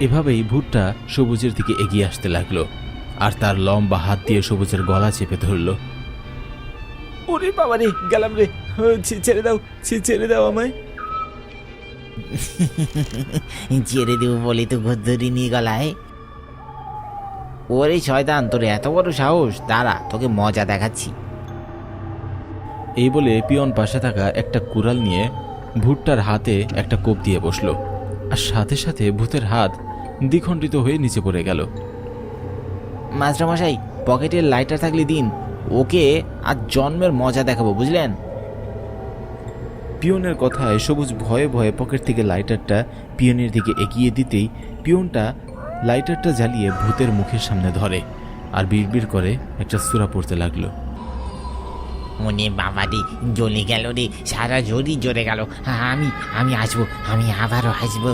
এভাবেই ভূতটা সবুজের দিকে এগিয়ে আসতে লাগলো আর তার লম্বা হাত দিয়ে সবুজের গলা চেপে ধরল। ওরে বাবা রে, গেলাম রে, ছেড়ে দাও, ছেড়ে দাও আমায়। ছেড়ে দেবো বলে তো গদ্দরি নিয়ে গলায়। ওরে শয়তান, তোর এত বড় সাহস, দাঁড়া তোকে মজা দেখাচ্ছি। এই বলে পিয়ন পাশে থাকা একটা কুড়াল নিয়ে ভূতটার হাতে একটা কোপ দিয়ে বসলো আর সাথে সাথে ভূতের হাত দ্বিখণ্ডিত হয়ে নিচে পড়ে গেল। মাস্টারমশাই, পকেটের লাইটার থাকলে দিন, ওকে আজ জন্মের মজা দেখাবো, বুঝলেন? পিয়নের কথায় সবুজ ভয়ে ভয়ে পকেট থেকে লাইটারটা পিয়নের দিকে এগিয়ে দিতেই পিয়নটা লাইটারটা জ্বালিয়ে ভূতের মুখের সামনে ধরে আর বিড়বিড় করে একটা সূরা পড়তে লাগলো। ওনে বাবা রে, জ্বলে গেল রে, সারা জোরই জ্বলে গেল। আমি আসবো, আমি আবারও আসবো।